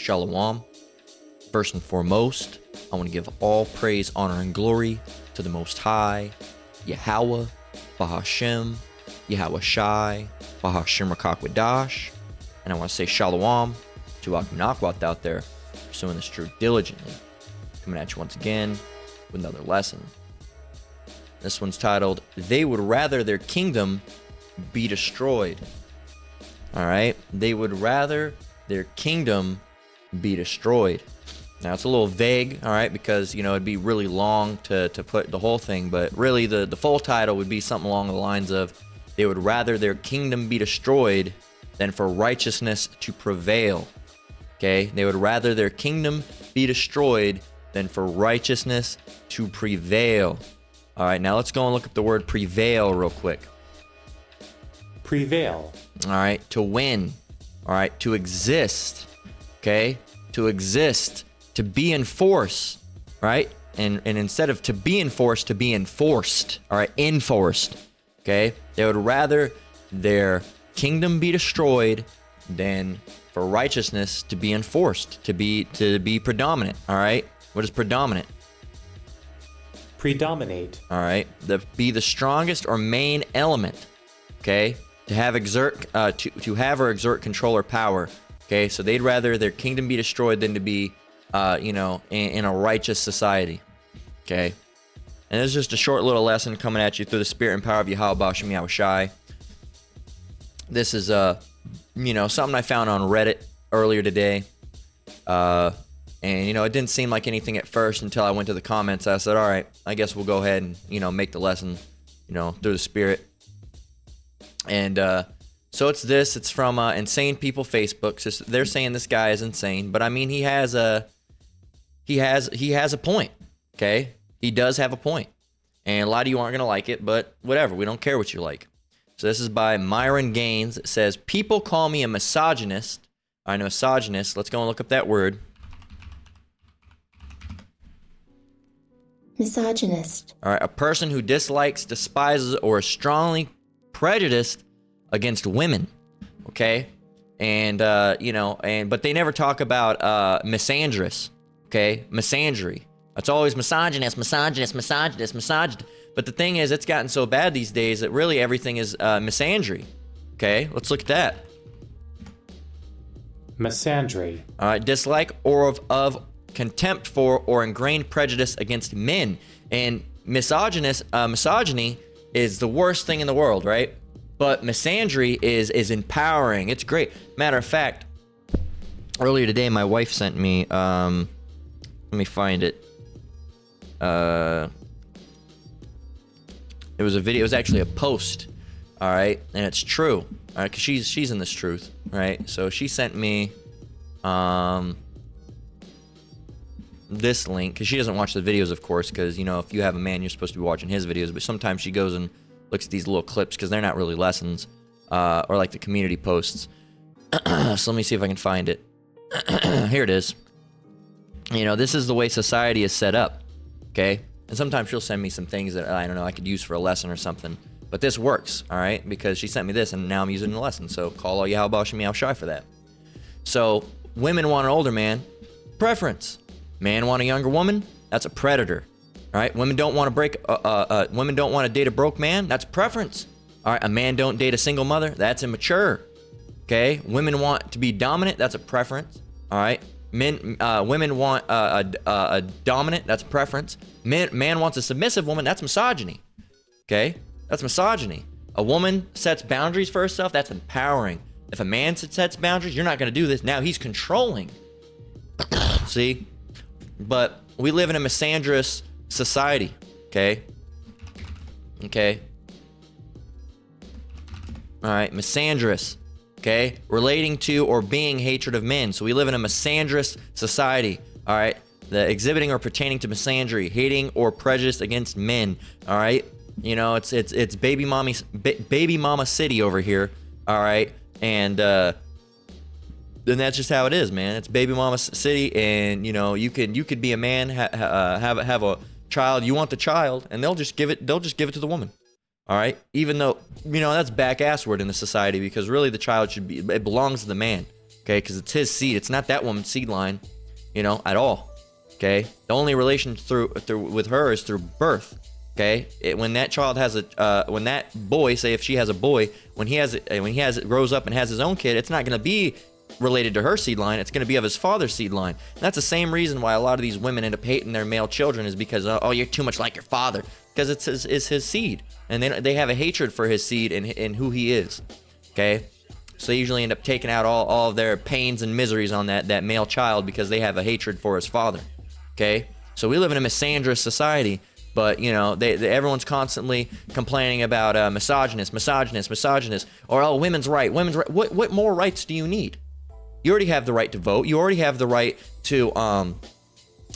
Shalom. First and foremost, I want to give all praise, honor, and glory to the Most High, Yahweh, Bahashem, Yahweh Shai, Bahashem Rakakwadash. And I want to say Shalom to Akim Nakwat out there, pursuing this truth diligently. Coming at you once again with another lesson. This one's titled, They Would Rather Their Kingdom Be Destroyed. Alright? They would rather their kingdom be destroyed. Now, it's a little vague, alright, because, you know, it'd be really long to put the whole thing, but really the full title would be something along the lines of, they would rather their kingdom be destroyed than for righteousness to prevail. Okay? They would rather their kingdom be destroyed than for righteousness to prevail. All right, now let's go and look up the word prevail real quick. Prevail. All right, to win. All right, to exist. Okay? To exist. To be in force. Right? And instead of to be enforced, to be enforced. All right, enforced. Okay? They would rather their kingdom be destroyed than for righteousness to be enforced, to be predominant. All right? What is predominant? Predominate. All right, be the strongest or main element. Okay, to have or exert control or power. Okay, so they'd rather their kingdom be destroyed than to be, in a righteous society. Okay, and this is just a short little lesson coming at you through the spirit and power of Yahweh Bashem Yahweh Shai. This is something I found on Reddit earlier today. And, it didn't seem like anything at first until I went to the comments. I said, all right, I guess we'll go ahead and, make the lesson, through the spirit. And so it's from Insane People Facebook. So they're saying this guy is insane. But, I mean, he has a point, okay? He does have a point. And a lot of you aren't going to like it, but whatever. We don't care what you like. So this is by Myron Gaines. It says, people call me a misogynist. I know misogynist. Let's go and look up that word. Misogynist. All right, a person who dislikes, despises, or is strongly prejudiced against women. Okay, and but they never talk about misandrous. Okay, misandry. That's always misogynist. But the thing is, it's gotten so bad these days that really everything is misandry. Okay, let's look at that. Misandry. All right, dislike or of contempt for or ingrained prejudice against men. And misogyny is the worst thing in the world, right? But misandry is empowering. It's great. Matter of fact, earlier today my wife sent me let me find it. It was a video. It was actually a post. All right, and it's true. All right, because she's in this truth, right? So she sent me this link, because she doesn't watch the videos, of course, because, if you have a man, you're supposed to be watching his videos, but sometimes she goes and looks at these little clips, because they're not really lessons, or like the community posts. So let me see if I can find it. Here it is. This is the way society is set up, okay? And sometimes she'll send me some things that, I don't know, I could use for a lesson or something, but this works, all right? Because she sent me this, and now I'm using it in a lesson, so call all Yahweh Bashem Yahweh Shai for that. So, women want an older man, preference. Man want a younger woman, that's a predator. All right, women don't want to date a broke man, that's preference. All right, a man don't date a single mother, that's immature. Okay, women want to be dominant, that's a preference. All right, women want a dominant, that's preference. Man wants a submissive woman, that's misogyny. Okay, that's misogyny. A woman sets boundaries for herself, that's empowering. If a man sets boundaries, you're not going to do this. Now he's controlling. See? But we live in a misandrous society, okay? Okay? All right, misandrous, okay? Relating to or being hatred of men. So we live in a misandrous society, all right? The exhibiting or pertaining to misandry, hating or prejudice against men, all right? It's baby mama city over here, all right? And that's just how it is, man. It's baby mama city, and you could be a man, have a child. You want the child, and they'll just give it to the woman. All right, even though that's back-assward in the society, because really the child it belongs to the man. okay? Because it's his seed. It's not that woman's seed line, at all, okay? The only relation through with her is through birth, okay? When that child has when that boy, say if she has a boy, when he grows up and has his own kid, it's not going to be related to her seed line. It's going to be of his father's seed line. And that's the same reason why a lot of these women end up hating their male children, is because you're too much like your father, because it's his seed, and they have a hatred for his seed and who he is, okay? So they usually end up taking out all of their pains and miseries on that male child because they have a hatred for his father, okay? So we live in a misandrous society, but everyone's constantly complaining about misogynist, or women's right. What more rights do you need? You already have the right to vote. You already have the right to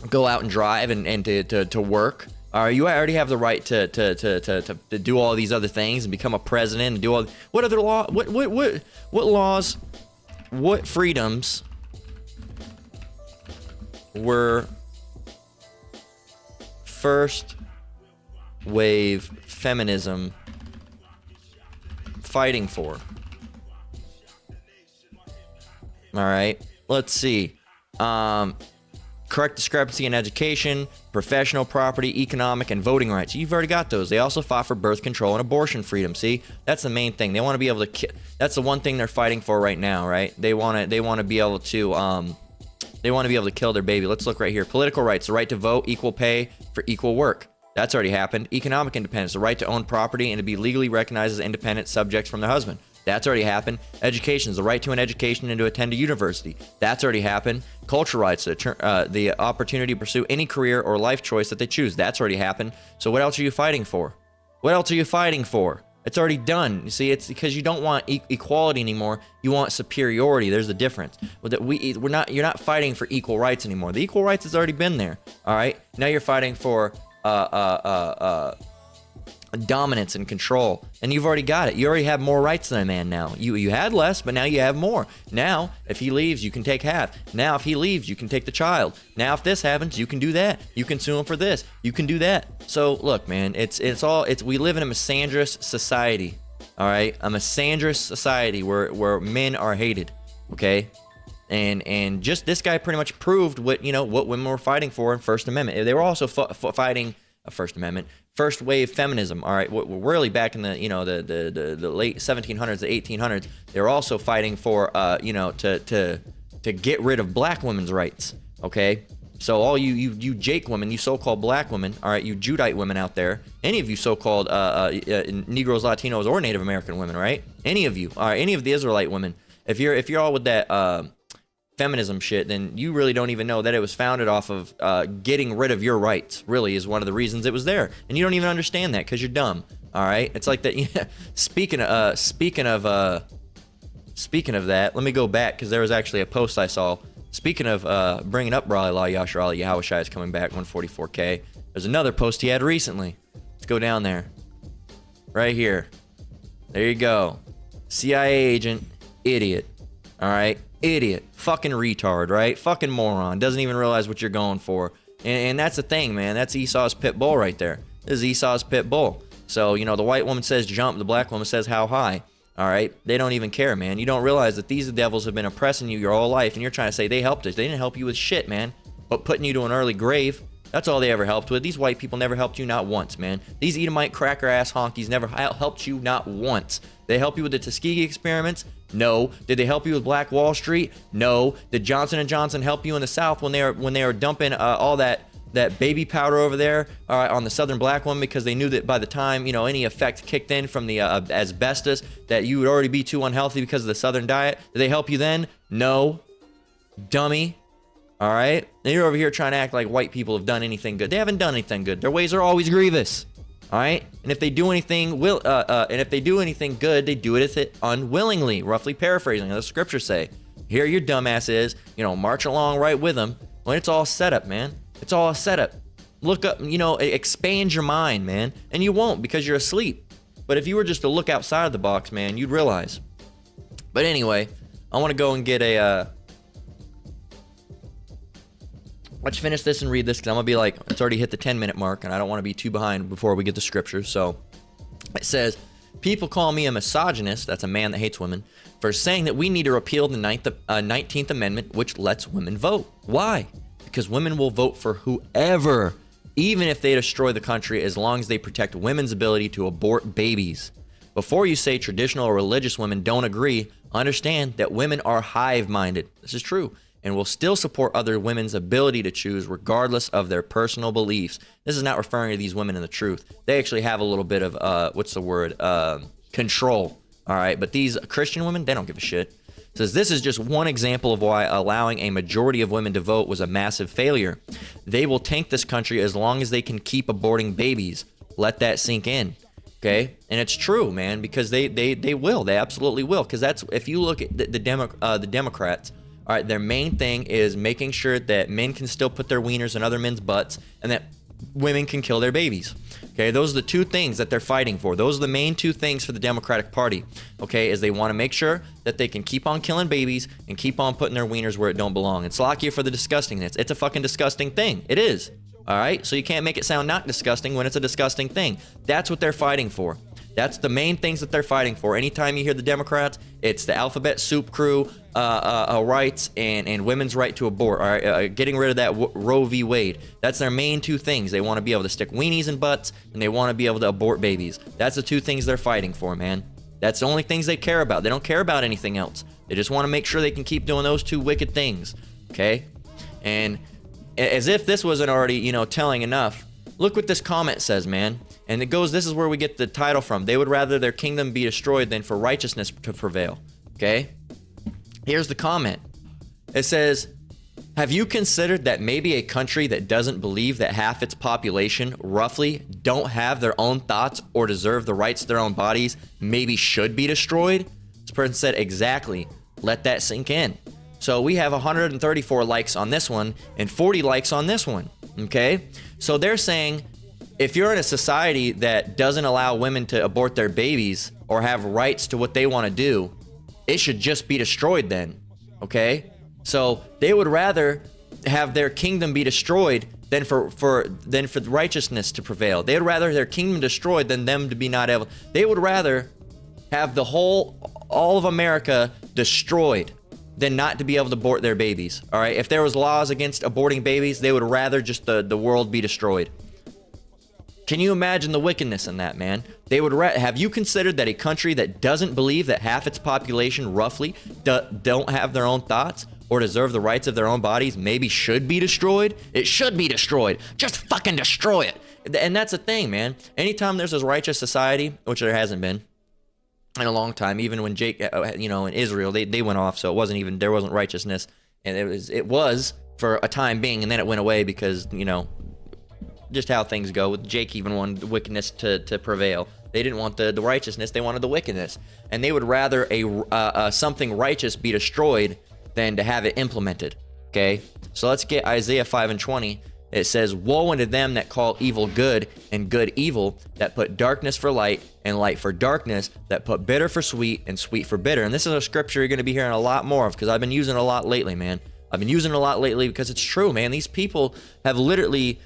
go out and drive and to work. You already have the right to do all these other things and become a president and do all. What other law? What laws? What freedoms were first wave feminism fighting for? All right, let's see. Correct discrepancy in education, professional property, economic, and voting rights. You've already got those. They also fought for birth control and abortion freedom. See, that's the main thing. They want to be able to. That's the one thing they're fighting for right now, right? They want to be able to. They want to be able to kill their baby. Let's look right here. Political rights: the right to vote, equal pay for equal work. That's already happened. Economic independence: the right to own property and to be legally recognized as independent subjects from their husband. That's already happened. Education is the right to an education and to attend a university. That's already happened. Cultural rights, the opportunity to pursue any career or life choice that they choose. That's already happened. So what else are you fighting for? What else are you fighting for? It's already done. You see, it's because you don't want equality anymore. You want superiority. There's a difference. You're not fighting for equal rights anymore. The equal rights has already been there. All right. Now you're fighting for dominance and control, and you've already got it. You already have more rights than a man now. You had less, but now you have more. Now if he leaves, you can take half. Now if he leaves, you can take the child. Now if this happens, you can do that. You can sue him for this. You can do that. So look, man, we live in a misandrous society. All right, a misandrous society where men are hated. Okay. And just this guy pretty much proved what women were fighting for in First Amendment. They were also fighting a First Amendment, first wave feminism. All right, we're really back in the the late 1700s, the 1800s. They were also fighting for to get rid of black women's rights. Okay, so all you Jake women, you so-called black women, all right, you Judite women out there, any of you so-called Negroes, Latinos, or Native American women, right? Any of you, all right, any of the Israelite women, if you're all with that feminism shit, then you really don't even know that it was founded off of getting rid of your rights. Really is one of the reasons it was there, and you don't even understand that because you're dumb. All right, it's like that. Yeah. Speaking of that, let me go back because there was actually a post I saw. Speaking of bringing up Raleigh Law, Yashar Ali Yahushai is coming back 144K. There's another post he had recently. Let's go down there. Right here. There you go. CIA agent, idiot. All right. Idiot, fucking retard, right? Fucking moron, doesn't even realize what you're going for. And that's the thing, man. That's Esau's pit bull right there. This is Esau's pit bull. So, the white woman says jump, the black woman says how high. All right? They don't even care, man. You don't realize that these devils have been oppressing you your whole life, and you're trying to say they helped us. They didn't help you with shit, man, but putting you to an early grave. That's all they ever helped with. These white people never helped you not once, man. These Edomite cracker-ass honkies never helped you not once. They help you with the Tuskegee experiments? No. Did they help you with Black Wall Street? No. Did Johnson & Johnson help you in the South when they were dumping all that baby powder over there on the southern black woman because they knew that by the time any effect kicked in from the asbestos that you would already be too unhealthy because of the southern diet? Did they help you then? No. Dummy. All right? And you're over here trying to act like white people have done anything good. They haven't done anything good. Their ways are always grievous. All right? And if they do anything good, they do it unwillingly, roughly paraphrasing as the scriptures say. Here your dumbass is, march along right with them when it's all set up, man. It's all a setup. Look up, expand your mind, man. And you won't because you're asleep. But if you were just to look outside of the box, man, you'd realize. But anyway, I want to go and get let's finish this and read this because I'm going to be it's already hit the 10-minute mark and I don't want to be too behind before we get the scriptures. So it says, People call me a misogynist, that's a man that hates women, for saying that we need to repeal the 19th Amendment, which lets women vote. Why? Because women will vote for whoever, even if they destroy the country, as long as they protect women's ability to abort babies. Before you say traditional or religious women don't agree, understand that women are hive-minded. This is true. And will still support other women's ability to choose regardless of their personal beliefs. This is not referring to these women in the truth. They actually have a little bit of, control, all right? But these Christian women, they don't give a shit. It says, this is just one example of why allowing a majority of women to vote was a massive failure. They will tank this country as long as they can keep aborting babies. Let that sink in, okay? And it's true, man, because they will. They absolutely will, because that's, if you look at the Democrats, all right, their main thing is making sure that men can still put their wieners in other men's butts and that women can kill their babies. Okay, those are the two things that they're fighting for. Those are the main two things for the Democratic Party. Okay, is they want to make sure that they can keep on killing babies and keep on putting their wieners where it don't belong. And Slovakia for the disgustingness. It's a fucking disgusting thing. It is. All right, so you can't make it sound not disgusting when it's a disgusting thing. That's what they're fighting for. That's the main things that they're fighting for. Anytime you hear the Democrats, it's the alphabet soup crew rights and women's right to abort. All right, getting rid of that Roe v. Wade. That's their main two things. They want to be able to stick weenies in butts, and they want to be able to abort babies. That's the two things they're fighting for, man. That's the only things they care about. They don't care about anything else. They just want to make sure they can keep doing those two wicked things. Okay? And as if this wasn't already, telling enough, look what this comment says, man. And it goes, this is where we get the title from. They would rather their kingdom be destroyed than for righteousness to prevail. Okay? Here's the comment. It says, have you considered that maybe a country that doesn't believe that half its population, roughly, don't have their own thoughts or deserve the rights to their own bodies, maybe should be destroyed? This person said, exactly. Let that sink in. So we have 134 likes on this one and 40 likes on this one. Okay? So they're saying, if you're in a society that doesn't allow women to abort their babies or have rights to what they want to do, it should just be destroyed then, okay? So they would rather have their kingdom be destroyed than for righteousness to prevail. They would rather their kingdom destroyed than them to be not able. They would rather have all of America destroyed than not to be able to abort their babies, all right? If there was laws against aborting babies, they would rather just the world be destroyed. Can you imagine the wickedness in that, man? They would have you considered that a country that doesn't believe that half its population, roughly, don't have their own thoughts or deserve the rights of their own bodies maybe should be destroyed? It should be destroyed. Just fucking destroy it. And that's the thing, man. Anytime there's a righteous society, which there hasn't been in a long time, even when Jake, in Israel, they went off, so there wasn't righteousness, and it was for a time being, and then it went away because, just how things go. Jake even wanted the wickedness to prevail. They didn't want the righteousness, they wanted the wickedness. And they would rather something righteous be destroyed than to have it implemented. Okay? So let's get Isaiah 5:20. It says, woe unto them that call evil good and good evil, that put darkness for light and light for darkness, that put bitter for sweet and sweet for bitter. And this is a scripture you're going to be hearing a lot more of because I've been using it a lot lately, man. I've been using it a lot lately because it's true, man. These people have literally...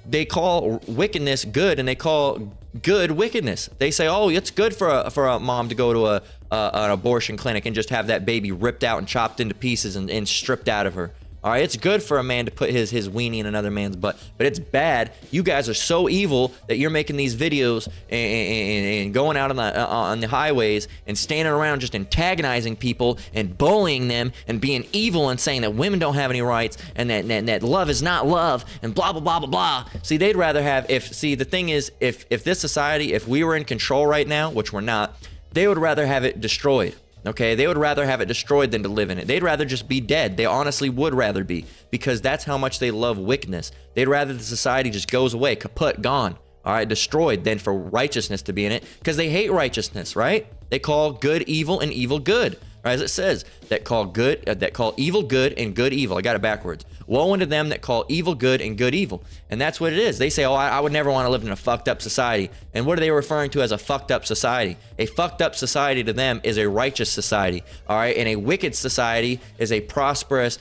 They call wickedness good, and they call good wickedness. They say, "Oh, it's good for a mom to go to an abortion clinic and just have that baby ripped out and chopped into pieces and stripped out of her." All right, it's good for a man to put his weenie in another man's butt, but it's bad. You guys are so evil that you're making these videos and going out on the highways and standing around just antagonizing people and bullying them and being evil and saying that women don't have any rights and that love is not love and blah blah blah blah blah. See, they'd rather have the thing is if this society, if we were in control right now, which we're not, they would rather have it destroyed. Okay, they would rather have it destroyed than to live in it. They'd rather just be dead. They honestly would rather be, because that's how much they love wickedness. They'd rather the society just goes away, kaput, gone, all right, destroyed, than for righteousness to be in it, because they hate righteousness, right? They call good evil and evil good. Or as it says, that call evil good and good evil. I got it backwards. Woe unto them that call evil good and good evil. And that's what it is. They say, oh, I would never want to live in a fucked up society. And what are they referring to as a fucked up society? A fucked up society to them is a righteous society. All right. And a wicked society is a prosperous,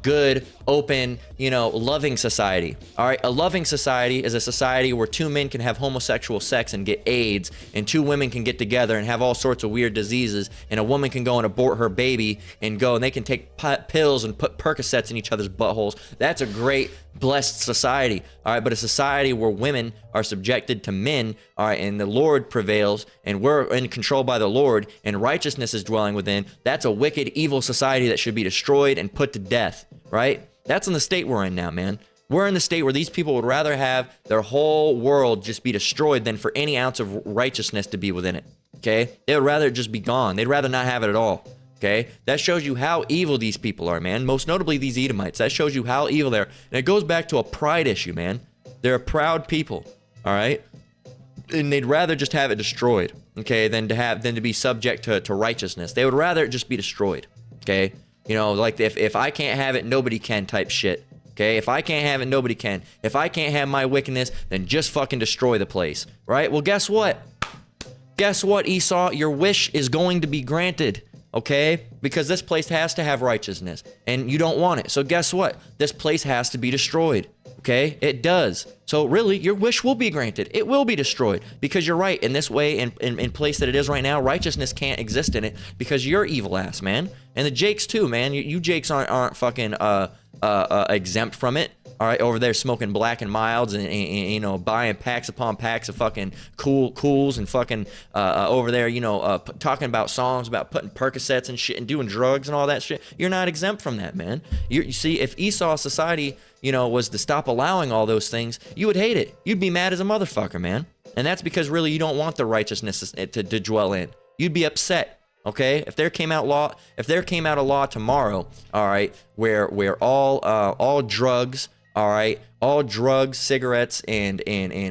good, open, loving society. All right. A loving society is a society where two men can have homosexual sex and get AIDS, and two women can get together and have all sorts of weird diseases, and a woman can go and abort her baby and they can take pills and put Percocets in each other's buttholes. That's a great, blessed society. All right. But a society where women are subjected to men, all right, and the Lord prevails, and we're in control by the Lord, and righteousness is dwelling within, that's a wicked, evil society that should be destroyed and put to death, right? That's in the state we're in now, man. We're in the state where these people would rather have their whole world just be destroyed than for any ounce of righteousness to be within it, okay? They would rather it just be gone. They'd rather not have it at all, okay? That shows you how evil these people are, man. Most notably these Edomites. That shows you how evil they are. And it goes back to a pride issue, man. They're a proud people, all right? And they'd rather just have it destroyed, okay, than to be subject to righteousness. They would rather it just be destroyed, okay? Like if I can't have it, nobody can type shit. Okay, if I can't have it, nobody can. If I can't have my wickedness, then just fucking destroy the place, right? Well, guess what? Guess what, Esau? Your wish is going to be granted, okay? Because this place has to have righteousness, and you don't want it. So guess what? This place has to be destroyed, okay? It does. So really, your wish will be granted. It will be destroyed, because you're right. In this way, in place that it is right now, righteousness can't exist in it because you're evil ass, man. And the Jakes too, man. You Jakes aren't fucking exempt from it. All right, over there smoking Black and Milds and buying packs upon packs of fucking cools and fucking over there, talking about songs about putting Percocets and shit and doing drugs and all that shit. You're not exempt from that, man. You see, if Esau society, was to stop allowing all those things, you would hate it. You'd be mad as a motherfucker, man. And that's because really you don't want the righteousness to dwell in. You'd be upset. Okay, if there came out a law tomorrow, all right, where all drugs, all right, all drugs, cigarettes, and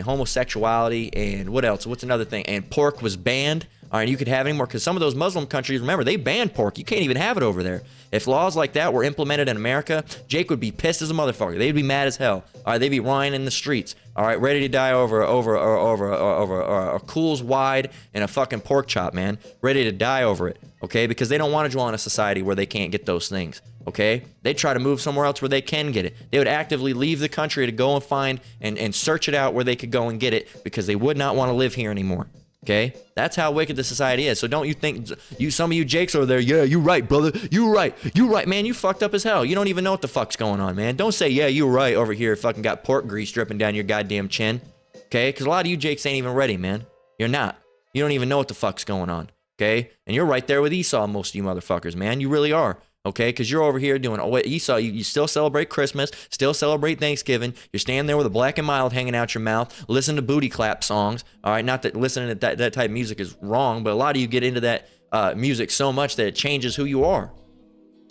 homosexuality, and what else? What's another thing? And pork was banned. All right, you could have any more, because some of those Muslim countries, remember, they banned pork. You can't even have it over there. If laws like that were implemented in America, Jake would be pissed as a motherfucker. They'd be mad as hell. All right, they'd be rioting in the streets. All right, ready to die over a Coors wide and a fucking pork chop, man. Ready to die over it, okay? Because they don't want to dwell in a society where they can't get those things, okay? They try to move somewhere else where they can get it. They would actively leave the country to go and find and search it out where they could go and get it, because they would not want to live here anymore. Okay, that's how wicked the society is. So don't you think some of you Jakes over there? Yeah, you right, brother. You right, man. You fucked up as hell. You don't even know what the fuck's going on, man. Don't say yeah, you right over here. Fucking got pork grease dripping down your goddamn chin. Okay, because a lot of you Jakes ain't even ready, man. You're not. You don't even know what the fuck's going on. Okay, and you're right there with Esau, most of you motherfuckers, man. You really are. Okay, because you're over here doing, Esau, you still celebrate Christmas, still celebrate Thanksgiving. You're standing there with a Black and Mild hanging out your mouth, listen to booty clap songs. All right, not that listening to that type of music is wrong, but a lot of you get into that music so much that it changes who you are.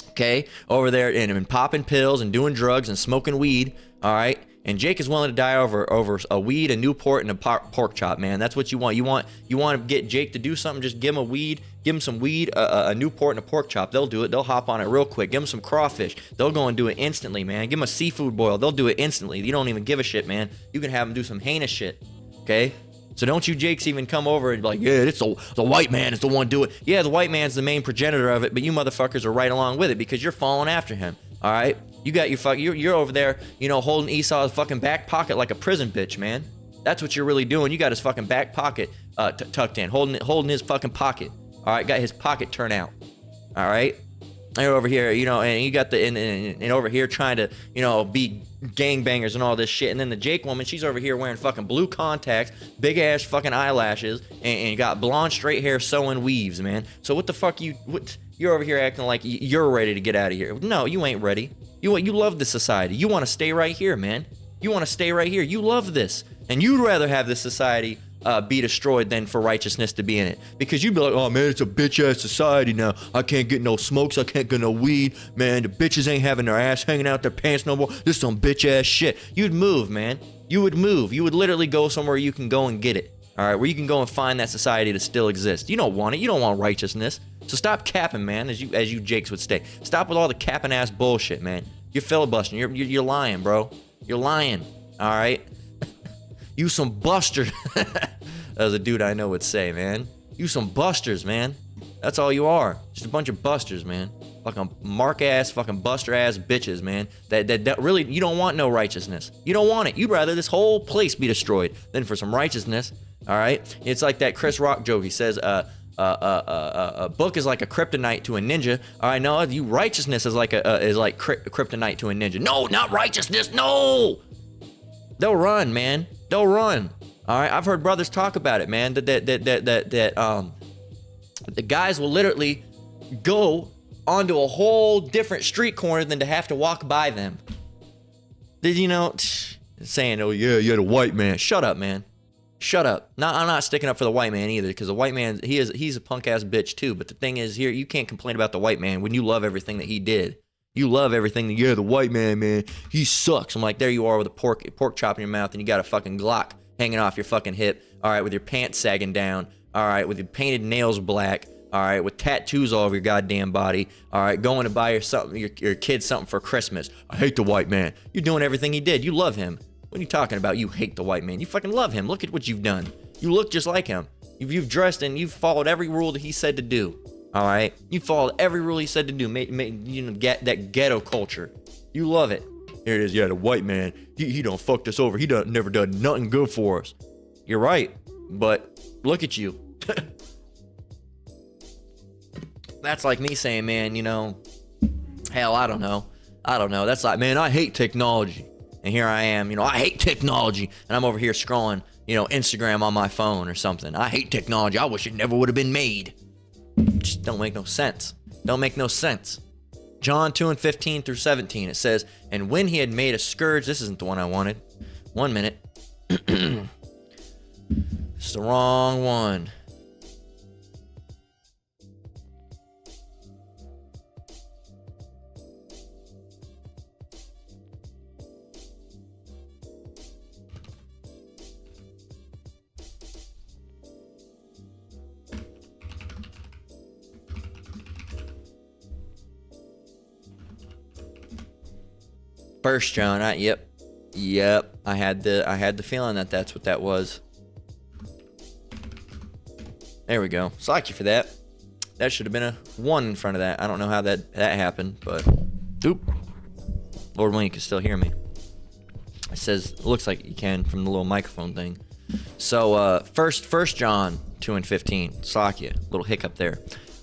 Okay, over there and popping pills and doing drugs and smoking weed. All right. And Jake is willing to die over a weed, a Newport, and a pork chop, man. That's what you want. You want to get Jake to do something, just give him a weed, give him some weed, a Newport, and a pork chop. They'll do it. They'll hop on it real quick. Give him some crawfish. They'll go and do it instantly, man. Give him a seafood boil. They'll do it instantly. You don't even give a shit, man. You can have them do some heinous shit, okay? So don't you Jakes even come over and be like, yeah, it's the white man is the one do it. Yeah, the white man's the main progenitor of it, but you motherfuckers are right along with it because you're following after him, all right? You got you're over there, holding Esau's fucking back pocket like a prison bitch, man. That's what you're really doing. You got his fucking back pocket tucked in, holding his fucking pocket. All right, got his pocket turned out. All right, and you're over here, and you got and over here trying to, be gangbangers and all this shit. And then the Jake woman, she's over here wearing fucking blue contacts, big ass fucking eyelashes, and got blonde straight hair sewing weaves, man. So what the fuck you're over here acting like you're ready to get out of here. No, you ain't ready. You love this society. You want to stay right here, man. You want to stay right here. You love this. And you'd rather have this society be destroyed than for righteousness to be in it. Because you'd be like, oh, man, it's a bitch-ass society now. I can't get no smokes. I can't get no weed. Man, the bitches ain't having their ass hanging out their pants no more. This is some bitch-ass shit. You'd move, man. You would move. You would literally go somewhere you can go and get it. All right, where you can go and find that society to still exist. You don't want it. You don't want righteousness. So stop capping, man, as you Jakes would say. Stop with all the capping ass bullshit, man. You're filibustering. You're lying, bro. You're lying. All right. You some busters. As a dude I know would say, man. You some busters, man. That's all you are. Just a bunch of busters, man. Fucking mark ass, fucking buster ass bitches, man. That really, you don't want no righteousness. You don't want it. You'd rather this whole place be destroyed than for some righteousness. All right. It's like that Chris Rock joke. He says, a book is like a kryptonite to a ninja. All right, no, you righteousness is like kryptonite to a ninja. No, not righteousness. No. They'll run, man. They'll run. All right. I've heard brothers talk about it, man. That the guys will literally go onto a whole different street corner than to have to walk by them. Did you know? Saying, oh yeah, you're the white man. Shut up, man. Shut up. No, I'm not sticking up for the white man either, because the white man, he's a punk ass bitch too. But the thing is, here you can't complain about the white man when you love everything that he did. You love everything that, yeah, the white man, he sucks. I'm like, there you are with a pork chop in your mouth, and you got a fucking Glock hanging off your fucking hip. All right, with your pants sagging down. All right, with your painted nails black. All right, with tattoos all over your goddamn body. All right, going to buy your kid something for Christmas. I hate the white man. You're doing everything he did. You love him. What are you talking about? You hate the white man. You fucking love him. Look at what you've done. You look just like him. You've dressed and you've followed every rule that he said to do. All right, you followed every rule he said to do. You know, get that ghetto culture. You love it. Here it is. Yeah, the white man. He done fucked us over. He done never done nothing good for us. You're right, but look at you. That's like me saying, man, you know, hell, I don't know. That's like, man, I hate technology. And here I am, you know, I hate technology. And I'm over here scrolling, you know, Instagram on my phone or something. I hate technology. I wish it never would have been made. Just don't make no sense. Don't make no sense. John 2:15 through 17, it says, and when he had made a scourge, this isn't the one I wanted. 1 minute. It's the wrong one. First John, yep. I had the feeling that that's what that was. There we go. Slack you for that. That should have been a 1 in front of that. I don't know how that happened, but oop. Lord willing, you can still hear me. It says, it looks like you can from the little microphone thing. So first John 2:15. Slack you. Little hiccup there.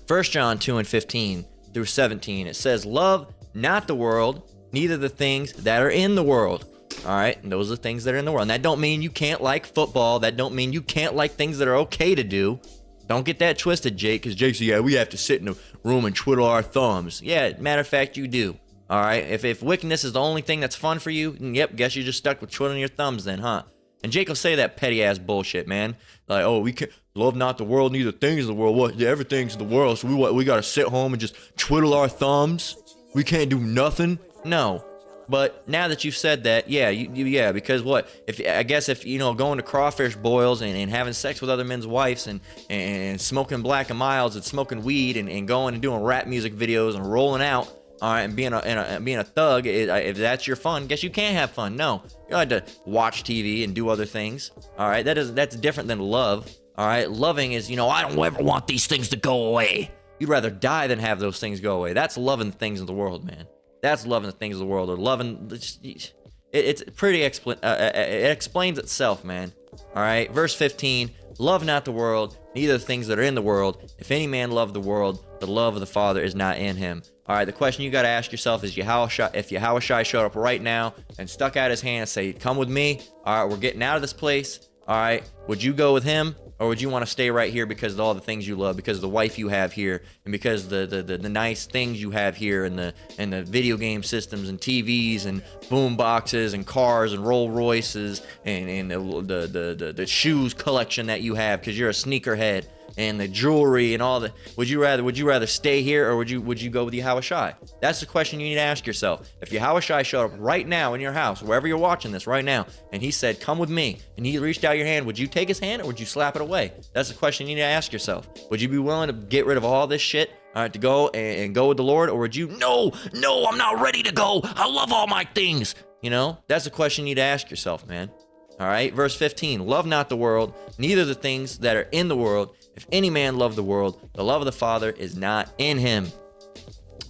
1 John 2:15 through 17. It says, love not the world, neither the things that are in the world. All right, and those are the things that are in the world. And that don't mean you can't like football. That don't mean you can't like things that are okay to do. Don't get that twisted, Jake, because Jake said, yeah, we have to sit in a room and twiddle our thumbs. Yeah, matter of fact, you do. All right, if wickedness is the only thing that's fun for you, then yep, guess you're just stuck with twiddling your thumbs then, huh? And Jake will say that petty ass bullshit, man. Like, oh, we can't love not the world, neither things of the world. What? Yeah, everything's in the world, so we got to sit home and just twiddle our thumbs. We can't do nothing. No, but now that you've said that, yeah, because what? If you know, going to crawfish boils and having sex with other men's wives and smoking Black and Milds and smoking weed and going and doing rap music videos and rolling out, all right, and being a thug, if that's your fun, guess you can't have fun. No, you have to watch TV and do other things. All right, that's different than love. All right, loving is, you know, I don't ever want these things to go away. You'd rather die than have those things go away. That's loving the things of the world, man. That's loving the things of the world, or loving. It's pretty. It explains itself, man. All right. Verse 15: love not the world, neither the things that are in the world. If any man love the world, the love of the Father is not in him. All right. The question you got to ask yourself is, if Yahushua showed up right now and stuck out his hand and say, "Come with me." All right, we're getting out of this place. All right. Would you go with him? Or would you want to stay right here because of all the things you love, because of the wife you have here, and because the nice things you have here, and the video game systems and TVs and boom boxes and cars and Rolls Royces and the shoes collection that you have because you're a sneakerhead. and the jewelry and all the, would you rather stay here, or would you go with Yahushai? That's the question you need to ask yourself. If Yahushai showed up right now in your house, wherever you're watching this right now, and he said, come with me, and he reached out your hand, would you take his hand, or would you slap it away? That's the question you need to ask yourself. Would you be willing to get rid of all this shit, all right, to go and go with the Lord? Or would you, no, I'm not ready to go. I love all my things. You know, that's the question you need to ask yourself, man. All right, verse 15, love not the world, neither the things that are in the world. If any man love the world, the love of the Father is not in him.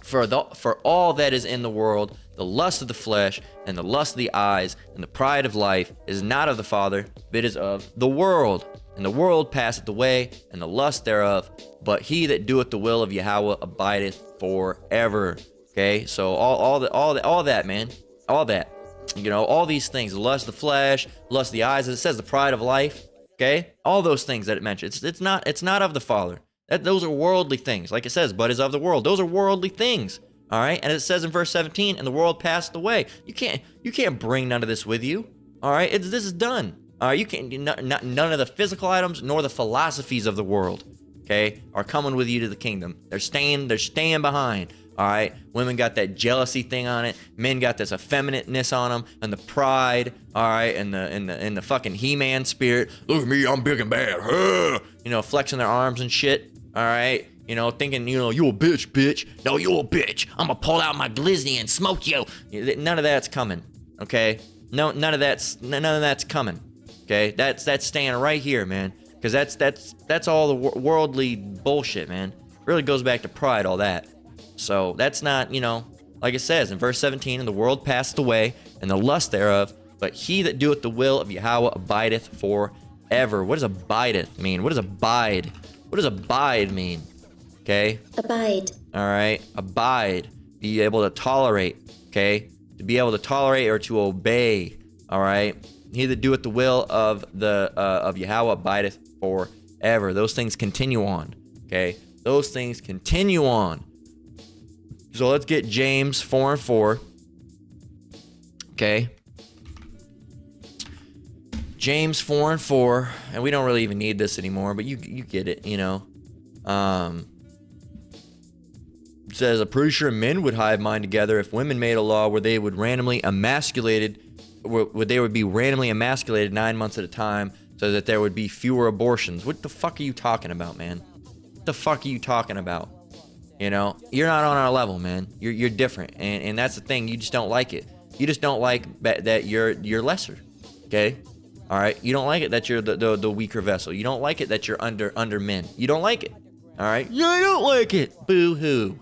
For all that is in the world, the lust of the flesh and the lust of the eyes and the pride of life is not of the Father, but is of the world. And the world passeth away, and the lust thereof, but he that doeth the will of Yahweh abideth forever. Okay, so all that, man, all that. You know, all these things, the lust of the flesh, lust of the eyes, it says the pride of life, okay? All those things that it mentions, it's not of the Father. Those are worldly things. Like it says, but is of the world. Those are worldly things, all right? And it says in verse 17, and the world passed away. You can't bring none of this with you, all right? This is done, all right? You can't, none of the physical items nor the philosophies of the world, okay, are coming with you to the kingdom. They're staying behind. All right, women got that jealousy thing on it. Men got this effeminateness on them, and the pride. All right, and the fucking He-Man spirit. Look at me, I'm big and bad. You know, flexing their arms and shit. All right, you know, thinking, you know, you a bitch. No, you a bitch. I'm gonna pull out my glizzy and smoke you. None of that's coming. Okay, no, none of that's coming. Okay, that's staying right here, man. Because that's all the worldly bullshit, man. Really goes back to pride, all that. So that's not, you know, like it says in verse 17, and the world passed away, and the lust thereof, but he that doeth the will of Yahweh abideth forever. What does abideth mean? What does abide? What does abide mean? Okay? Abide. All right. Abide. Be able to tolerate. Okay? To be able to tolerate or to obey. All right? He that doeth the will of Yahweh abideth forever. Those things continue on. Okay? Those things continue on. So let's get James 4:4. Okay. James 4:4, and we don't really even need this anymore, but you get it, you know. It says, I'm pretty sure men would hive mind together if women made a law where they would be randomly emasculated 9 months at a time so that there would be fewer abortions. What the fuck are you talking about, man? What the fuck are you talking about? You know, you're not on our level, man. You're different, and that's the thing. You just don't like it. You just don't like that you're lesser. Okay, all right. You don't like it that you're the weaker vessel. You don't like it that you're under men. You don't like it. All right. Yeah, I don't like it. Boo hoo,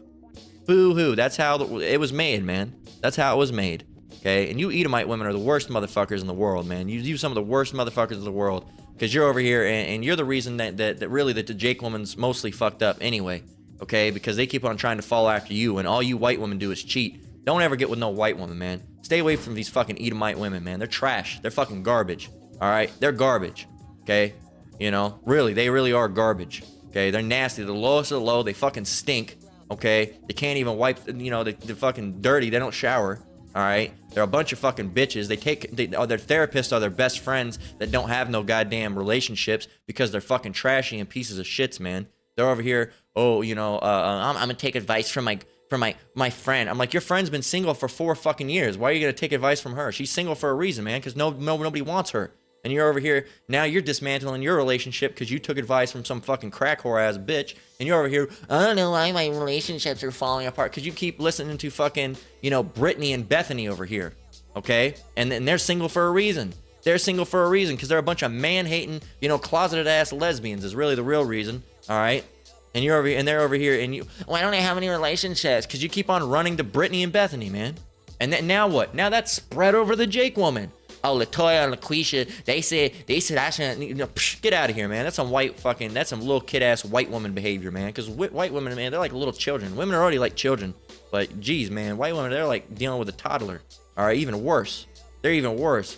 boo hoo. That's how it was made, man. That's how it was made. Okay, and you Edomite women are the worst motherfuckers in the world, man. You some of the worst motherfuckers in the world because you're over here and you're the reason that really the Jake woman's mostly fucked up anyway. Okay, because they keep on trying to follow after you, and all you white women do is cheat. Don't ever get with no white woman, man. Stay away from these fucking Edomite women, man. They're trash. They're fucking garbage. All right, they're garbage. Okay, you know, really, they really are garbage. Okay, they're nasty. They're the lowest of the low. They fucking stink. Okay, they can't even wipe. You know, they're fucking dirty. They don't shower. All right, they're a bunch of fucking bitches. Their therapists are their best friends that don't have no goddamn relationships because they're fucking trashy and pieces of shits, man. They're over here. Oh, you know, I'm gonna take advice from my friend. I'm like, your friend's been single for 4 fucking years. Why are you gonna take advice from her? She's single for a reason, man. Because nobody wants her. And you're over here now. You're dismantling your relationship because you took advice from some fucking crack whore ass bitch. And you're over here. I don't know why my relationships are falling apart because you keep listening to fucking, you know, Brittany and Bethany over here. Okay, and they're single for a reason. They're single for a reason because they're a bunch of man-hating, you know, closeted ass lesbians is really the real reason. All right. And you're over here, and they're over here, and you. Why don't I have any relationships? Because you keep on running to Brittany and Bethany, man. And then now what? Now that's spread over the Jake woman. Oh, Latoya and LaQuisha, they said I shouldn't. You know, get out of here, man. That's some little kid ass white woman behavior, man. Because white women, man, they're like little children. Women are already like children, but geez, man, white women, they're like dealing with a toddler. All right, even worse. They're even worse.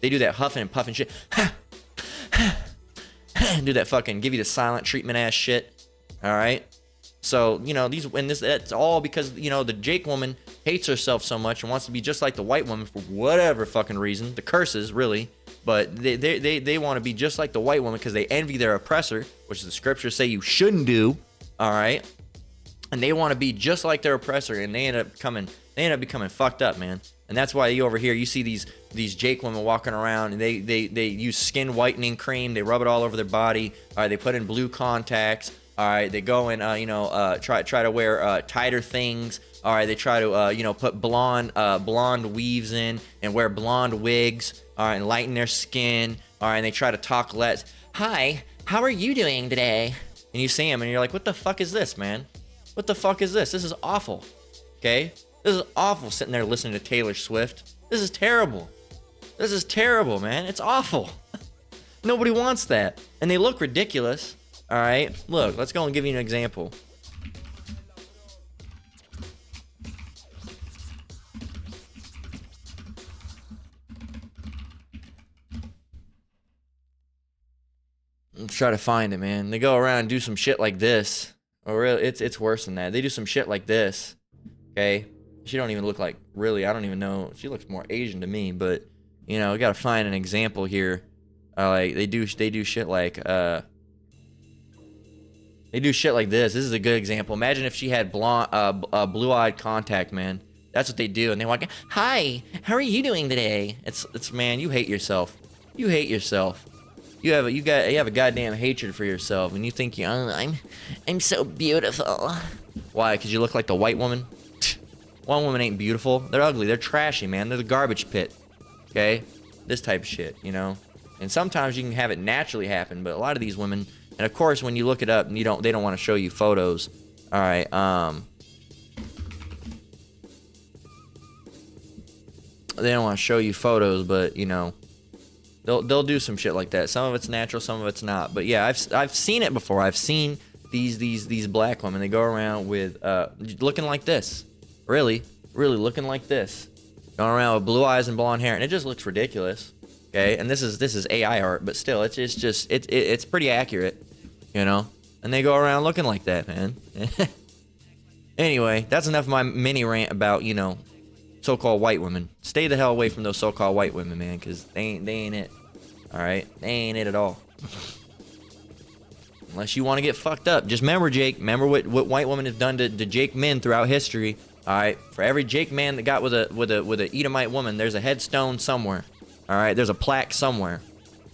They do that huffing and puffing shit. Do that fucking give you the silent treatment ass shit. All right, so you know that's all because you know the Jake woman hates herself so much and wants to be just like the white woman for whatever fucking reason. The curses, really. But they want to be just like the white woman because they envy their oppressor, which the scriptures say you shouldn't do. All right. And they want to be just like their oppressor, and they end up becoming fucked up, man. And that's why you over here, you see these Jake women walking around, and they use skin whitening cream. They rub it all over their body. All right, they put in blue contacts. All right, they go and try to wear tighter things. All right, they try to put blonde weaves in and wear blonde wigs. All right, and lighten their skin. All right, and they try to talk less. Hi, how are you doing today? And you see them, and you're like, what the fuck is this, man? What the fuck is this? This is awful. Okay? This is awful sitting there listening to Taylor Swift. This is terrible. This is terrible, man. It's awful. Nobody wants that. And they look ridiculous. All right? Look, let's go and give you an example. Let's try to find it, man. They go around and do some shit like this. Oh, really? It's worse than that. They do some shit like this. Okay? She don't even look like, really, I don't even know. She looks more Asian to me, but, we gotta find an example here. Like, they do shit like, they do shit like this. This is a good example. Imagine if she had blue-eyed contact, man. That's what they do. And they walk in, hi, how are you doing today? It's man, you hate yourself. You hate yourself. You have a goddamn hatred for yourself, and you think I'm so beautiful. Why? Because you look like the white woman? One woman ain't beautiful. They're ugly. They're trashy, man. They're the garbage pit. Okay? This type of shit, And sometimes you can have it naturally happen, but a lot of these women, and of course when you look it up, and they don't want to show you photos. All right. They don't want to show you photos, but They'll do some shit like that. Some of it's natural, some of it's not. But yeah, I've seen it before. I've seen these black women. They go around with looking like this, really looking like this, going around with blue eyes and blonde hair, and it just looks ridiculous. Okay, and this is AI art, but still, it's pretty accurate, And they go around looking like that, man. Anyway, that's enough of my mini rant about so-called white women. Stay the hell away from those so-called white women, man, because they ain't it. All right, they ain't it at all. Unless you want to get fucked up. Just remember, Jake. Remember what white women have done to Jake men throughout history. All right, for every Jake man that got with a Edomite woman, there's a headstone somewhere. All right, there's a plaque somewhere.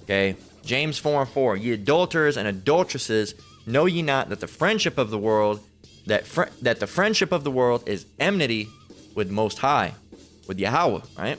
Okay, James 4:4. Ye adulterers and adulteresses, know ye not that the friendship of the world, that the friendship of the world is enmity with Most High, with Yahweh, right?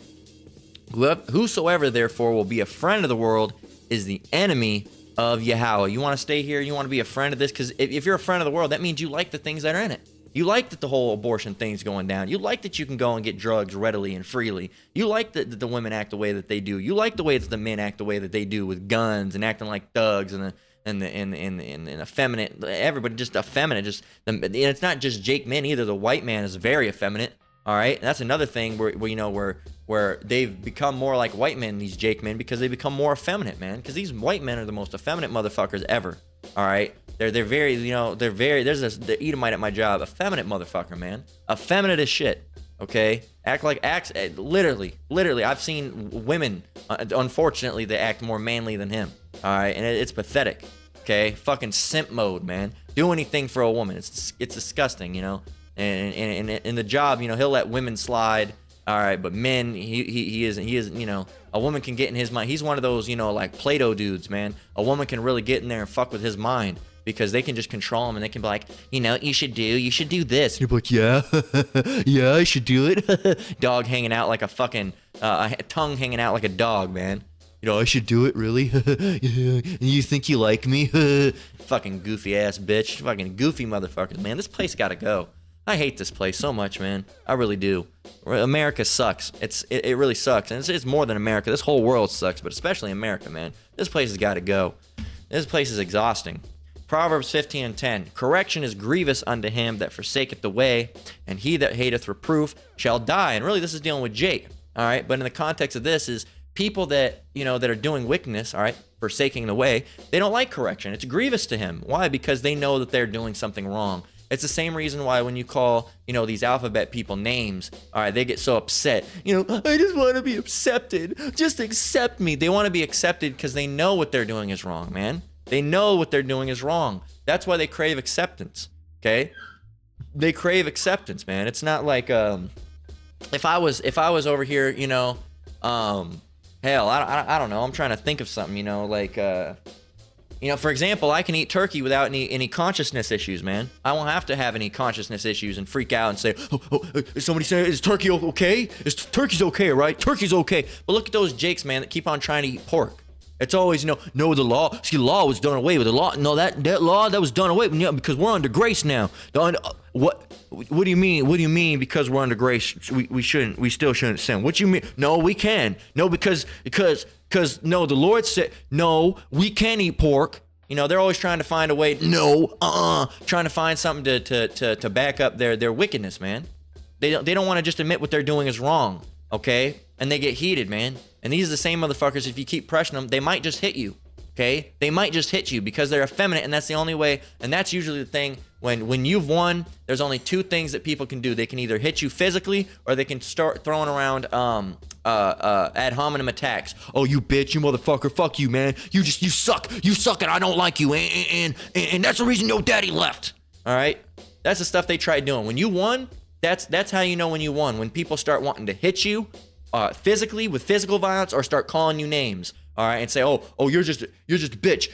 Whosoever therefore will be a friend of the world is the enemy of Yahweh. You want to stay here? You want to be a friend of this? Because if you're a friend of the world, that means you like the things that are in it. You like that the whole abortion thing's going down. You like that you can go and get drugs readily and freely. You like that the women act the way that they do. You like the way that the men act the way that they do with guns and acting like thugs and effeminate. Everybody just effeminate. It's not just Jake men either. The white man is very effeminate. All right, and that's another thing where they've become more like white men, these Jake men, because they become more effeminate, man. Because these white men are the most effeminate motherfuckers ever. All right, they're very there's the Edomite at my job, effeminate motherfucker, man, effeminate as shit. Okay, literally. I've seen women, unfortunately, they act more manly than him. All right, and it's pathetic. Okay, fucking simp mode, man. Do anything for a woman. It's disgusting, And in the job, he'll let women slide. All right, but men, he isn't. A woman can get in his mind. He's one of those, like Plato dudes, man. A woman can really get in there and fuck with his mind because they can just control him and they can be like, you should do this. And you'll be like, yeah, yeah, I should do it. Dog hanging out like a fucking tongue hanging out like a dog, man. I should do it, really? You think you like me? Fucking goofy ass bitch. Fucking goofy motherfuckers, man. This place gotta go. I hate this place so much, man. I really do. America sucks. It really sucks. And it's more than America. This whole world sucks, but especially America, man. This place has got to go. This place is exhausting. Proverbs 15:10. Correction is grievous unto him that forsaketh the way, and he that hateth reproof shall die. And really, this is dealing with Jake. All right? But in the context of this is people that, that are doing wickedness, all right, forsaking the way, they don't like correction. It's grievous to him. Why? Because they know that they're doing something wrong. It's the same reason why when you call, these alphabet people names, all right, they get so upset. I just want to be accepted. Just accept me. They want to be accepted because they know what they're doing is wrong, man. They know what they're doing is wrong. That's why they crave acceptance, okay? They crave acceptance, man. It's not like, if I was over here, hell, I don't know. I'm trying to think of something, for example, I can eat turkey without any consciousness issues, man. I won't have to have any consciousness issues and freak out and say, is somebody saying, is turkey okay? Turkey's okay, right? Turkey's okay. But look at those jakes, man, that keep on trying to eat pork. It's always, no, the law. See, the law was done away with. The law, no, that law, that was done away with, because we're under grace now. What do you mean? What do you mean because we're under grace, we still shouldn't sin? What do you mean? No, we can. No, because no, the Lord said, no, we can eat pork. They're always trying to find a way, trying to find something to back up their wickedness, man. They don't want to just admit what they're doing is wrong, okay? And they get heated, man. And these are the same motherfuckers, if you keep pressuring them, they might just hit you, okay? They might just hit you because they're effeminate, and that's the only way. And that's usually the thing, when you've won, there's only two things that people can do. They can either hit you physically, or they can start throwing around ad hominem attacks. Oh, you bitch, you motherfucker, fuck you, man. You suck, and I don't like you, and that's the reason your daddy left. All right? That's the stuff they tried doing. When you won, that's how you know when you won. When people start wanting to hit you, physically with physical violence, or start calling you names, all right, and say, oh, you're just a bitch,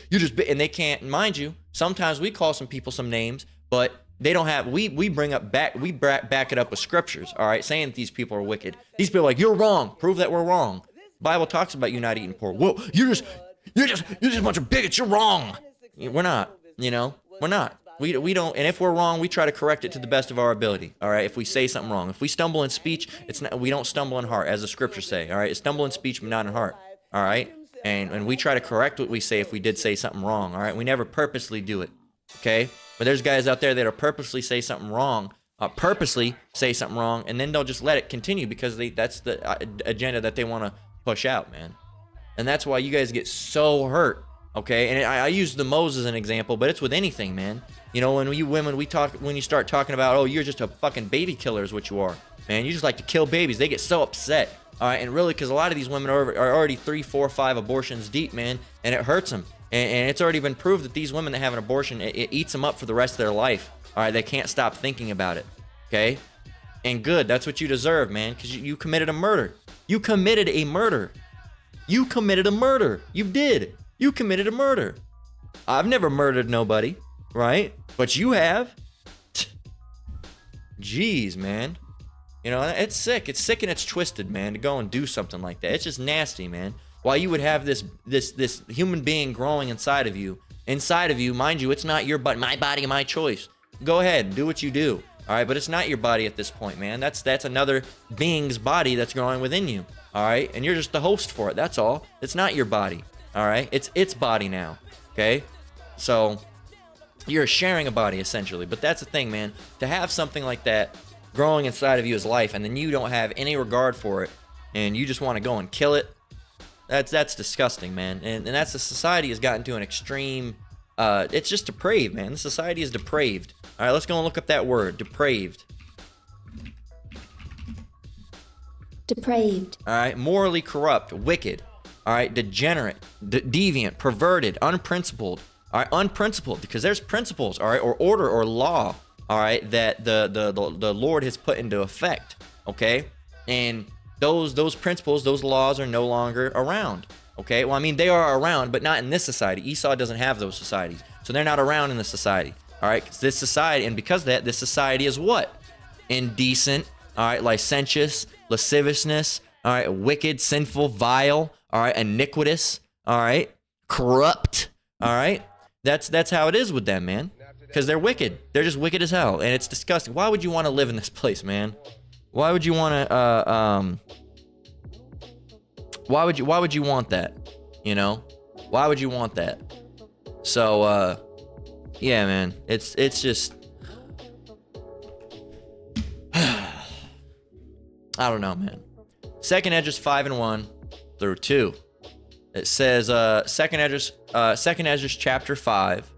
and they can't. Mind you, sometimes we call some people some names, but they don't have. We back it up with scriptures, all right, saying that these people are wicked. These people are like, you're wrong. Prove that we're wrong. The Bible talks about you not eating pork. Well, you're just a bunch of bigots. You're wrong. We're not. We're not. We don't, and if we're wrong, we try to correct it to the best of our ability. All right. If we say something wrong, if we stumble in speech, we don't stumble in heart, as the scriptures say. All right. It's stumble in speech, but not in heart. All right. And we try to correct what we say if we did say something wrong. All right. We never purposely do it. Okay. But there's guys out there that'll purposely say something wrong, and then they'll just let it continue because that's the agenda that they want to push out, man. And that's why you guys get so hurt. Okay. And I use the Moses as an example, but it's with anything, man. When you women, when you start talking about, oh, you're just a fucking baby killer is what you are, man. You just like to kill babies. They get so upset. All right. And really, because a lot of these women are already 3, 4, 5 abortions deep, man. And it hurts them. And it's already been proved that these women that have an abortion, it eats them up for the rest of their life. All right. They can't stop thinking about it. Okay. And good. That's what you deserve, man. Because you committed a murder. You committed a murder. You committed a murder. You did. You committed a murder. I've never murdered nobody. Right? But you have. Jeez, man. It's sick. It's sick and it's twisted, man, to go and do something like that. It's just nasty, man. Why you would have this human being growing inside of you, mind you, it's not your body, my body, my choice. Go ahead, do what you do. All right, but it's not your body at this point, man. That's another being's body that's growing within you. All right? And you're just the host for it. That's all. It's not your body. All right? It's its body now. Okay? So you're sharing a body, essentially. But that's the thing, man. To have something like that growing inside of you as life, and then you don't have any regard for it, and you just want to go and kill it, that's disgusting, man. And that's the society has gotten to an extreme. It's just depraved, man. The society is depraved. All right, let's go and look up that word, depraved. Depraved. All right, morally corrupt, wicked. All right, degenerate, deviant, perverted, unprincipled. All right, unprincipled, because there's principles, all right, or order or law, all right, that the Lord has put into effect, okay? And those principles, those laws are no longer around, okay? Well, I mean, they are around, but not in this society. Esau doesn't have those societies, so they're not around in this society, all right? 'Cause this society, and because of that, this society is what? Indecent, all right, licentious, lasciviousness, all right, wicked, sinful, vile, all right, iniquitous, all right, corrupt, all right? That's how it is with them, man. Because they're wicked. They're just wicked as hell, and it's disgusting. Why would you want to live in this place, man? Why would you want to? Why would you want that? Why would you want that? So, yeah, man. It's just. I don't know, man. Second Esdras 5:1 through 2. It says, Second Esdras chapter 5,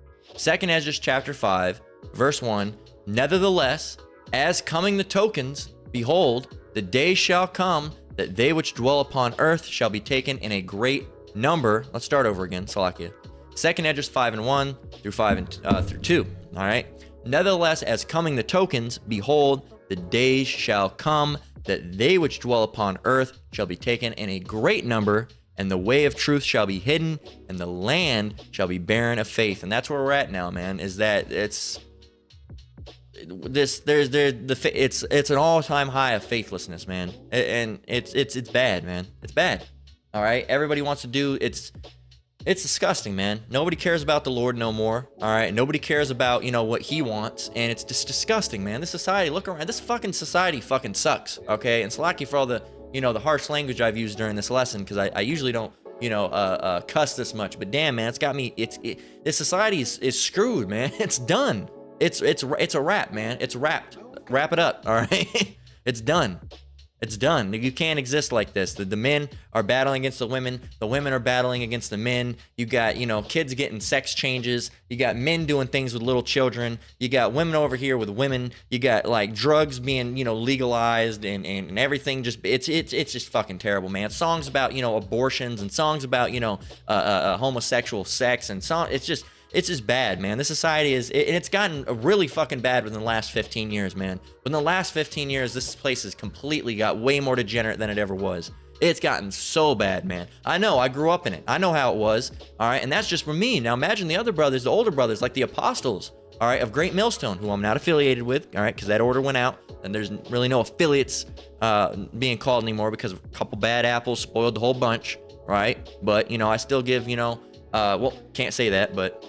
verse 1, Nevertheless, as coming the tokens, behold, the day shall come that they which dwell upon earth shall be taken in a great number. Let's start over again, Salakia. 2nd Esdras 5:1 through 5 through 2. All right. Nevertheless, as coming the tokens, behold, the days shall come that they which dwell upon earth shall be taken in a great number, and the way of truth shall be hidden, and the land shall be barren of faith. And that's where we're at now, man. Is that it's an all-time high of faithlessness, man, and it's bad, man. It's bad. All right, everybody wants to do it's disgusting, man. Nobody cares about the Lord no more. All right, nobody cares about what He wants, and it's just disgusting, man. This society, look around. This fucking society fucking sucks. Okay, and Salaki for all the the harsh language I've used during this lesson, because I usually don't cuss this much, but damn, man, it's got me. This society is screwed, man. It's done. It's a wrap, man. It's wrapped. Wrap it up, all right? It's done. It's done. You can't exist like this. The men are battling against the women are battling against the men. You got, kids getting sex changes. You got men doing things with little children. You got women over here with women. You got like drugs being, legalized and everything. Just it's just fucking terrible, man. Songs about, abortions and songs about, homosexual sex and it's just bad, man. This society it's gotten really fucking bad within the last 15 years, man. Within the last 15 years, this place has completely got way more degenerate than it ever was. It's gotten so bad, man. I know, I grew up in it. I know how it was, all right? And that's just for me. Now imagine the other brothers, the older brothers, like the apostles, all right, of Great Millstone, who I'm not affiliated with, all right, because that order went out, and there's really no affiliates being called anymore because a couple bad apples spoiled the whole bunch, right? But, I still give, can't say that, but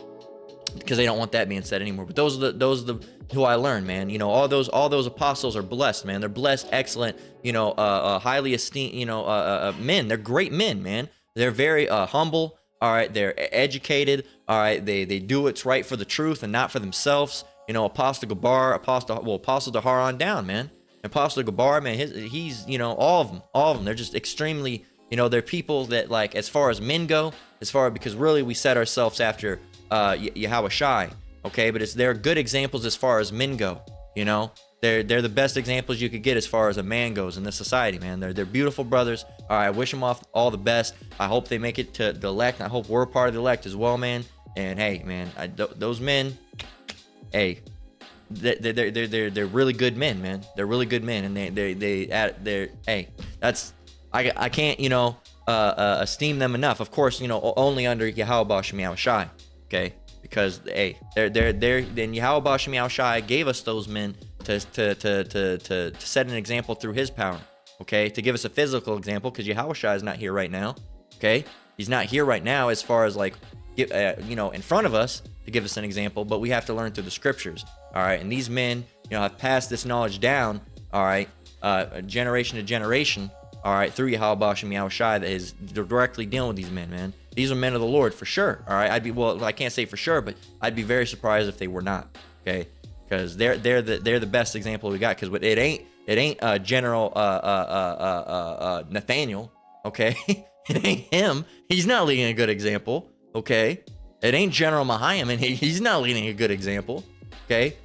because they don't want that being said anymore. But those are the who I learned, man. All those apostles are blessed, man. They're blessed, excellent, highly esteemed, men. They're great men, man. They're very humble. All right, they're educated. All right, they do what's right for the truth and not for themselves. Apostle Gabar, Apostle Dahar on down, man. Apostle Gabar, man, he's all of them. They're just extremely, they're people that, like, as far as men go, because really we set ourselves after Yahweh Shai, okay, but they're good examples as far as men go. They're the best examples you could get as far as a man goes in this society, man. They're beautiful brothers. All right, I wish them all the best. I hope they make it to the elect. I hope we're a part of the elect as well, man. And hey, man, those men, hey, they're really good men, man. They're really good men, and they're hey, I can't esteem them enough. Of course, only under Yahweh Bashem Yahweh Shai. Okay, because hey, then Yahweh Bashem Yahweh Shai gave us those men to set an example through His power. Okay, to give us a physical example, because Yahweh Shai is not here right now. Okay, He's not here right now as far as like in front of us to give us an example, but we have to learn through the scriptures. All right, and these men have passed this knowledge down. All right, generation to generation. All right, through Yahweh Bashem Yahweh Shai that is directly dealing with these men, man. These are men of the Lord for sure. All right, I can't say for sure, but I'd be very surprised if they were not. Okay, because they're the best example we got. Because it ain't General Nathaniel. Okay, it ain't him. He's not leading a good example. Okay, it ain't General Mahayim, and he's not leading a good example. Okay,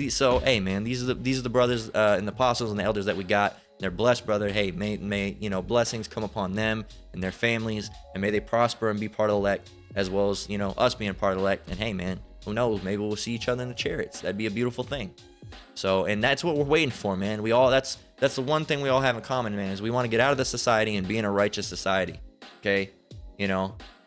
so hey, man, these are the brothers and the apostles and the elders that we got. They're blessed, brother. Hey, may blessings come upon them and their families, and may they prosper and be part of the elect, as well as us being part of the elect. And hey, man, who knows? Maybe we'll see each other in the chariots. That'd be a beautiful thing. So, and that's what we're waiting for, man. That's the one thing we all have in common, man, is we want to get out of this society and be in a righteous society. Okay,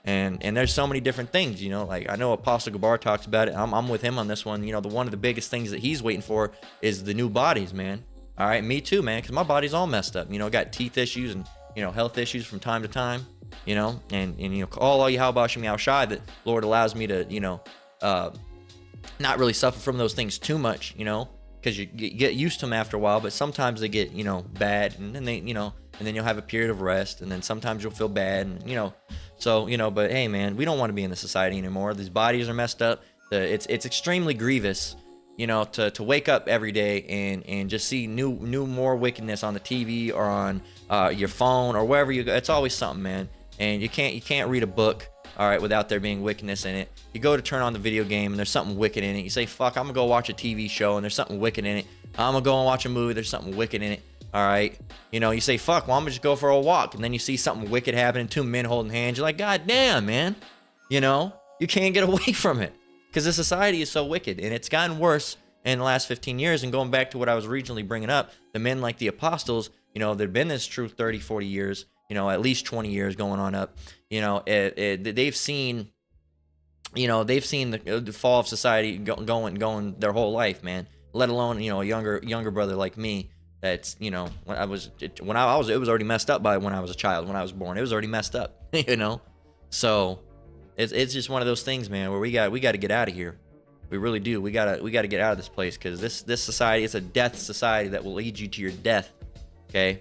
and there's so many different things, like I know Apostle Gabar talks about it. I'm with him on this one. One of the biggest things that he's waiting for is the new bodies, man. All right, me too, man, because my body's all messed up. Got teeth issues and health issues from time to time. And all Yahweh Bashem Yahweh Shai that Lord allows me to not really suffer from those things too much. Because you get used to them after a while, but sometimes they get bad, and then and then you'll have a period of rest, and then sometimes you'll feel bad, and but hey, man, we don't want to be in this society anymore. These bodies are messed up. It's extremely grievous. To wake up every day and just see more wickedness on the TV or on your phone or wherever you go. It's always something, man. And you can't read a book all right, without there being wickedness in it. You go to turn on the video game and there's something wicked in it. You say, fuck, I'm gonna go watch a TV show and there's something wicked in it. I'm gonna go and watch a movie, there's something wicked in it. All right, you know, you say, fuck, well, I'm gonna just go for a walk, and then you see something wicked happening, two men holding hands. You're like, God damn, man. You know, you can't get away from it because the society is so wicked, and it's gotten worse in the last 15 years. And going back to what I was originally bringing up, the men like the apostles, you know, they've been this true 30, 40 years, you know, at least 20 years going on up. You know, they've seen, you know, they've seen the fall of society going their whole life, man. Let alone, you know, a younger brother like me. That's, you know, when I was, it was already messed up by when I was a child. When I was born, it was already messed up, you know. So it's just one of those things, man, where we got to get out of here. We really do. We gotta get out of this place, because this society is a death society that will lead you to your death. Okay.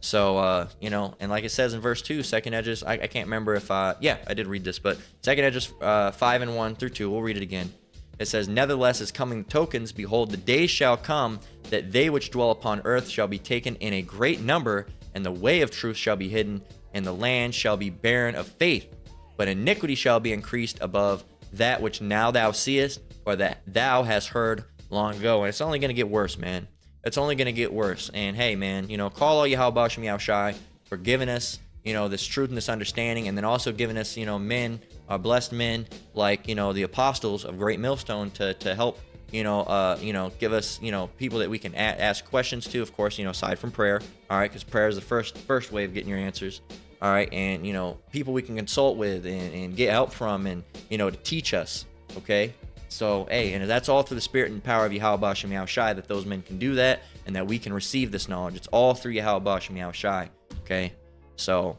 So, you know, and like it says in verse 2, second Esdras, I can't remember if, yeah, I did read this, but second Esdras 5 and 1 through 2, we'll read it again. It says, nevertheless, as coming tokens, behold, the days shall come that they which dwell upon earth shall be taken in a great number, and the way of truth shall be hidden, and the land shall be barren of faith. But iniquity shall be increased above that which now thou seest, or that thou hast heard long ago. And it's only going to get worse, man. It's only going to get worse. And hey, man, you know, call all Yahweh Shem Yahushai for giving us, you know, this truth and this understanding, and then also giving us, you know, men, blessed men like, you know, the apostles of Great Millstone to help, you know, give us, you know, people that we can ask questions to, of course, you know, aside from prayer, all right, because prayer is the first way of getting your answers, all right, and, you know, people we can consult with and get help from, and, you know, to teach us, okay? So, hey, and that's all through the spirit and power of Yahweh Shem Yahushai that those men can do that, and that we can receive this knowledge. It's all through Yahweh Shem Yahushai, okay? So,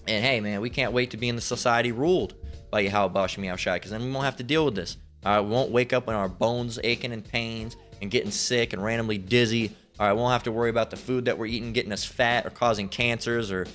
and hey, man, we can't wait to be in the society ruled by Yahweh Shem Yahushai, because then we won't have to deal with this. All right, we won't wake up in our bones aching and pains and getting sick and randomly dizzy. All right, we won't have to worry about the food that we're eating getting us fat or causing cancers or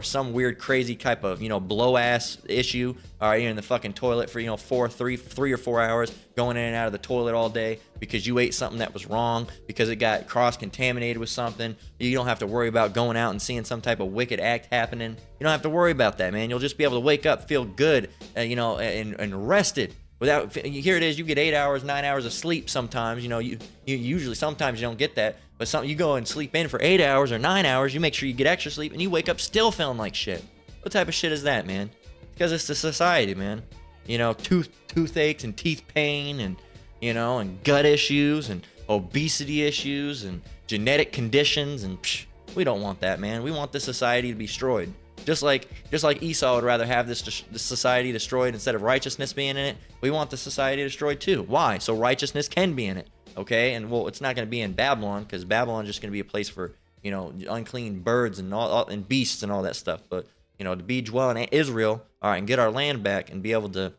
some weird crazy type of, you know, blow ass issue. All right, you're in the fucking toilet for, you know, 3 or 4 hours, going in and out of the toilet all day because you ate something that was wrong, because it got cross-contaminated with something. You don't have to worry about going out and seeing some type of wicked act happening. You don't have to worry about that, man. You'll just be able to wake up, feel good, you know, and rested. Without, here it is, you get 8 hours, 9 hours of sleep sometimes. You know, you usually, sometimes you don't get that, but you go and sleep in for 8 hours or 9 hours, you make sure you get extra sleep, and you wake up still feeling like shit. What type of shit is that, man? Because it's the society, man. You know, toothaches and teeth pain, and, you know, and gut issues and obesity issues and genetic conditions, and we don't want that, man. We want this society to be destroyed. Just like Esau would rather have this society destroyed instead of righteousness being in it, we want the society destroyed too. Why? So righteousness can be in it, okay? And, well, it's not going to be in Babylon, because Babylon is just going to be a place for, you know, unclean birds and and beasts and all that stuff. But, you know, to be dwelling in Israel, all right, and get our land back and be able to,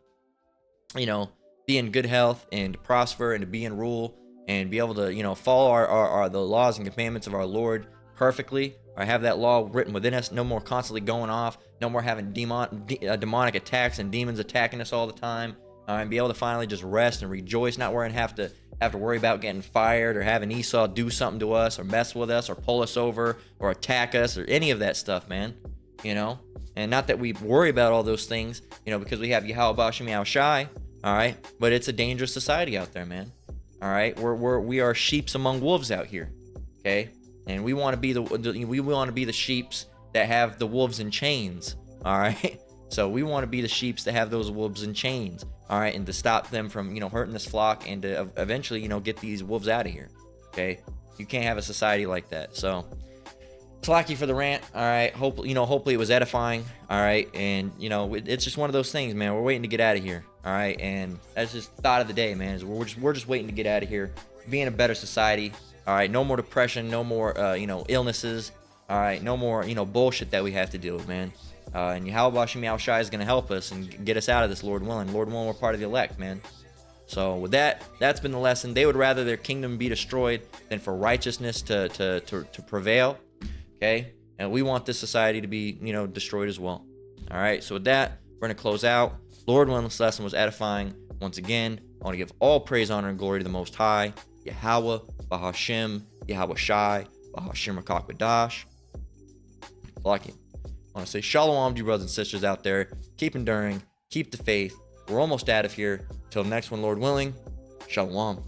you know, be in good health and to prosper and to be in rule and be able to, you know, follow the laws and commandments of our Lord perfectly, or have that law written within us, no more constantly going off, no more having demonic attacks and demons attacking us all the time, and be able to finally just rest and rejoice, not have to worry about getting fired or having Esau do something to us or mess with us or pull us over or attack us or any of that stuff, man, you know? And not that we worry about all those things, you know, because we have Yahweh Shem Yahushai, all right? But it's a dangerous society out there, man, all right? We are sheeps among wolves out here, okay? And we want to be the sheeps that have the wolves in chains, all right? So we want to be the sheeps that have those wolves in chains, all right? And to stop them from, you know, hurting this flock, and to eventually, you know, get these wolves out of here, okay? You can't have a society like that. So, slacky for the rant, all right? Hopefully it was edifying, all right? And, you know, it's just one of those things, man. We're waiting to get out of here, all right? And that's just thought of the day, man. Is we're just waiting to get out of here, be in a better society. All right, no more depression, no more, you know, illnesses. All right, no more, you know, bullshit that we have to deal with, man. And Yahweh Shem Yahushai is going to help us and get us out of this, Lord willing. Lord willing, we're part of the elect, man. So with that's been the lesson. They would rather their kingdom be destroyed than for righteousness to prevail, okay? And we want this society to be, you know, destroyed as well. All right, so with that, we're going to close out. Lord willing, this lesson was edifying. Once again, I want to give all praise, honor, and glory to the Most High, Yahweh, Bahashem, Yahweh Shai, Bahashem Rakakwadash. Like it. want to say shalom to you brothers and sisters out there. Keep enduring. Keep the faith. We're almost out of here. Till next one, Lord willing. Shalom.